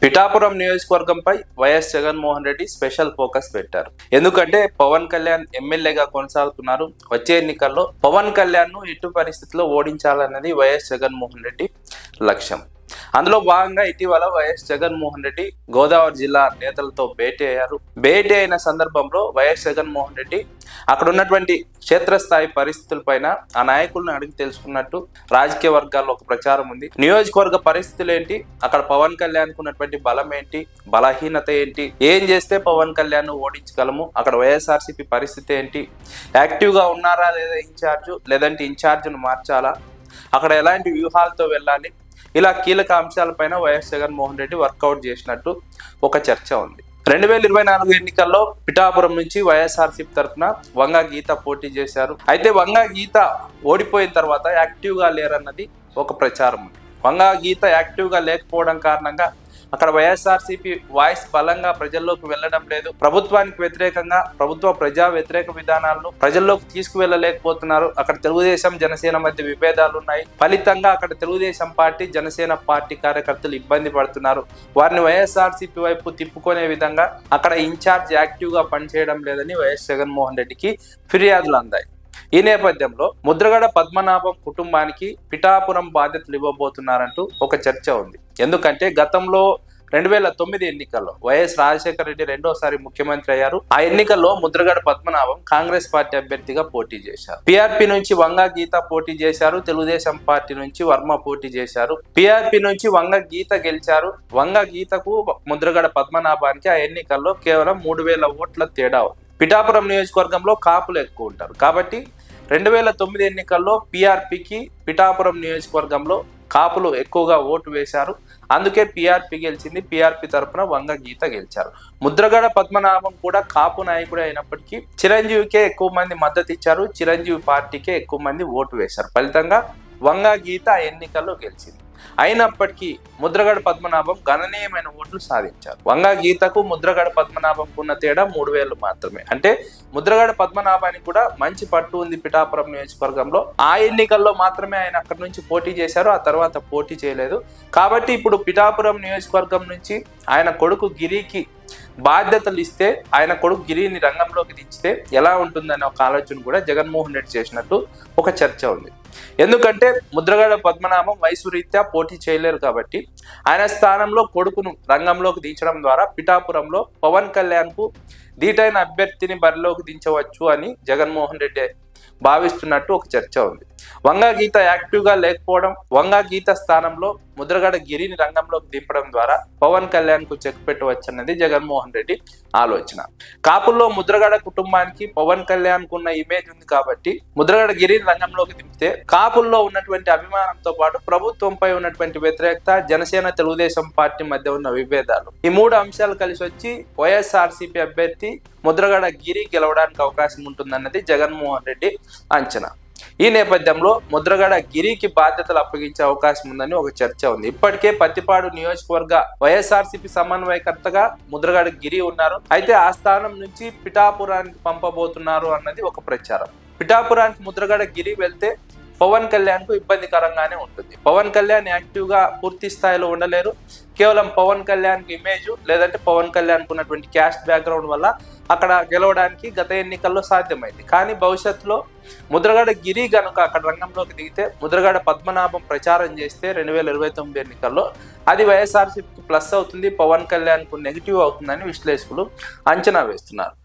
పిఠాపురం నియోజకవర్గంపై YS Jaganmohan Reddy special focus పెట్టారు. ఎందుకంటే పవన్ కళ్యాణ్ ఎమ్మెల్యేగా కొనసాగుతున్నారు. వచ్చే ఎన్నికల్లో పవన్ కళ్యాణ్ ను ఎటు పరిస్థితుల్లో ఓడించాలన్నది వైఎస్ జగన్మోహన్ రెడ్డి లక్ష్యం. అందులో భాగంగా ఇటీవల వైఎస్ జగన్మోహన్ రెడ్డి గోదావరి జిల్లా నేతలతో భేటీ అయ్యారు. భేటీ అయిన సందర్భంలో వైఎస్ జగన్మోహన్ రెడ్డి అక్కడ ఉన్నటువంటి క్షేత్రస్థాయి పరిస్థితులపైన ఆ నాయకులను అడిగి తెలుసుకున్నట్టు రాజకీయ వర్గాల్లో ఒక ప్రచారం ఉంది. నియోజకవర్గ పరిస్థితులు ఏంటి, అక్కడ పవన్ కళ్యాణ్ ఉన్నటువంటి బలం ఏంటి, బలహీనత ఏంటి, ఏం చేస్తే పవన్ కళ్యాణ్ ఓడించగలము, అక్కడ వైఎస్ఆర్సీపీ పరిస్థితి ఏంటి, యాక్టివ్గా ఉన్నారా లేదా ఇన్ఛార్జు, లేదంటే ఇన్ఛార్జ్ను మార్చాలా, అక్కడ ఎలాంటి వ్యూహాలతో వెళ్ళాలి, ఇలా కీలక అంశాలపైన వైఎస్ జగన్మోహన్ రెడ్డి వర్కౌట్ చేసినట్టు ఒక చర్చ ఉంది. 2024 ఎన్నికల్లో పిఠాపురం నుంచి వైఎస్ఆర్సీపీ తరఫున వంగ గీత పోటీ చేశారు. అయితే వంగ గీత ఓడిపోయిన తర్వాత యాక్టివ్గా లేరన్నది ఒక ప్రచారం ఉంది. వంగ గీత యాక్టివ్గా లేకపోవడం కారణంగా అక్కడ వైఎస్ఆర్సీపీ వాయిస్ బలంగా ప్రజల్లోకి వెళ్ళడం లేదు. ప్రభుత్వానికి వ్యతిరేకంగా ప్రభుత్వ ప్రజా వ్యతిరేక విధానాలను ప్రజల్లోకి తీసుకువెళ్ళలేకపోతున్నారు. అక్కడ తెలుగుదేశం జనసేన మధ్య విభేదాలు ఉన్నాయి. ఫలితంగా అక్కడ తెలుగుదేశం పార్టీ జనసేన పార్టీ కార్యకర్తలు ఇబ్బంది పడుతున్నారు. వారిని వైఎస్ఆర్సీపీ వైపు తిప్పుకునే విధంగా అక్కడ ఇన్ఛార్జ్ యాక్టివ్గా పనిచేయడం లేదని వైఎస్ జగన్మోహన్ రెడ్డికి ఫిర్యాదులు అందాయి. ఈ నేపథ్యంలో ముద్రగడ పద్మనాభం కుటుంబానికి పిఠాపురం బాధ్యతలు ఇవ్వబోతున్నారంటూ ఒక చర్చ ఉంది. ఎందుకంటే గతంలో 2009 ఎన్నికల్లో వైఎస్ రాజశేఖర రెడ్డి రెండోసారి ముఖ్యమంత్రి అయ్యారు. ఆ ఎన్నికల్లో ముద్రగడ పద్మనాభం కాంగ్రెస్ పార్టీ అభ్యర్థిగా పోటీ చేశారు. పిఆర్పి నుంచి వంగ గీత పోటీ చేశారు. తెలుగుదేశం పార్టీ నుంచి వర్మ పోటీ చేశారు. పిఆర్పి నుంచి వంగ గీత గెలిచారు. వంగ గీతకు ముద్రగడ పద్మనాభానికి ఆ ఎన్నికల్లో కేవలం 3000 ఓట్ల తేడా. పిఠాపురం నియోజకవర్గంలో కాపులు ఎక్కువ ఉంటారు కాబట్టి 2009 ఎన్నికల్లో పిఆర్పికి పిఠాపురం నియోజకవర్గంలో కాపులు ఎక్కువగా ఓటు వేశారు. అందుకే పిఆర్పి గెలిచింది. పిఆర్పి తరఫున వంగ గీత గెలిచారు. ముద్రగడ పద్మనాభం కూడా కాపు నాయకుడే అయినప్పటికీ చిరంజీవికే ఎక్కువ మంది మద్దతు ఇచ్చారు. చిరంజీవి పార్టీకే ఎక్కువ మంది ఓటు వేశారు. ఫలితంగా వంగ గీత ఎన్నికల్లో గెలిచింది. అయినప్పటికీ ముద్రగడ పద్మనాభం గణనీయమైన ఓట్లు సాధించారు. వంగ గీతకు ముద్రగడ పద్మనాభంకు ఉన్న తేడా 3000 మాత్రమే. అంటే ముద్రగడ పద్మనాభానికి కూడా మంచి పట్టు ఉంది పిఠాపురం నియోజకవర్గంలో. ఆ ఎన్నికల్లో మాత్రమే ఆయన అక్కడి నుంచి పోటీ చేశారు. ఆ తర్వాత పోటీ చేయలేదు. కాబట్టి ఇప్పుడు పిఠాపురం నియోజకవర్గం నుంచి ఆయన కొడుకు గిరికి బాధ్యతలు ఇస్తే, ఆయన కొడుకు గిరిని రంగంలోకి దించితే ఎలా ఉంటుందనే ఒక ఆలోచన కూడా జగన్మోహన్ రెడ్డి చేసినట్టు ఒక చర్చ ఉంది. ఎందుకంటే ముద్రగడ పద్మనాభం వయసు రీత్యా పోటీ చేయలేరు కాబట్టి ఆయన స్థానంలో కొడుకును రంగంలోకి దించడం ద్వారా పిఠాపురంలో పవన్ కళ్యాణ్ కు ధీటైన అభ్యర్థిని బరిలోకి దించవచ్చు అని జగన్మోహన్ రెడ్డి భావిస్తున్నట్టు ఒక చర్చ ఉంది. వంగ గీత యాక్టివ్గా లేకపోవడం, వంగ గీత స్థానంలో ముద్రగడ గిరిని రంగంలోకి దింపడం ద్వారా పవన్ కళ్యాణ్ కు చెక్ పెట్టవచ్చు అన్నది జగన్మోహన్ రెడ్డి ఆలోచన. కాపుల్లో ముద్రగడ కుటుంబానికి పవన్ కళ్యాణ్ కు ఉన్న ఇమేజ్ ఉంది కాబట్టి ముద్రగడ గిరిని రంగంలోకి దింపితే కాపుల్లో ఉన్నటువంటి అభిమానంతో పాటు ప్రభుత్వంపై ఉన్నటువంటి వ్యతిరేకత, జనసేన తెలుగుదేశం పార్టీ మధ్య ఉన్న విభేదాలు, ఈ 3 అంశాలు కలిసి వచ్చి వైఎస్ఆర్సీపీ అభ్యర్థి ముద్రగడ గిరి గెలవడానికి అవకాశం ఉంటుందన్నది జగన్మోహన్ రెడ్డి అంచనా. ఈ నేపథ్యంలో ముద్రగడ గిరికి బాధ్యతలు అప్పగించే అవకాశం ఉందని ఒక చర్చ ఉంది. ఇప్పటికే పత్తిపాడు నియోజకవర్గ వైఎస్ఆర్సీపీ సమన్వయకర్తగా ముద్రగడ గిరి ఉన్నారు. అయితే ఆ స్థానం నుంచి పిఠాపురానికి పంపబోతున్నారు అన్నది ఒక ప్రచారం. పిఠాపురానికి ముద్రగడ గిరి వెళ్తే పవన్ కళ్యాణ్ కు ఇబ్బందికరంగానే ఉంటుంది. పవన్ కళ్యాణ్ యాక్టివ్ గా పూర్తి స్థాయిలో ఉండలేరు. కేవలం పవన్ కళ్యాణ్ కి ఇమేజ్ లేదంటే పవన్ కళ్యాణ్ కు ఉన్నటువంటి క్యాస్ట్ బ్యాక్గ్రౌండ్ వల్ల అక్కడ గెలవడానికి గత ఎన్నికల్లో సాధ్యమైంది. కానీ భవిష్యత్తులో ముద్రగడ గిరి గనుక అక్కడ రంగంలోకి దిగితే, ముద్రగడ పద్మనాభం ప్రచారం చేస్తే 2029 ఎన్నికల్లో అది వైఎస్ఆర్సీపీకి ప్లస్ అవుతుంది, పవన్ కళ్యాణ్ కు నెగిటివ్ అవుతుందని విశ్లేషకులు అంచనా వేస్తున్నారు.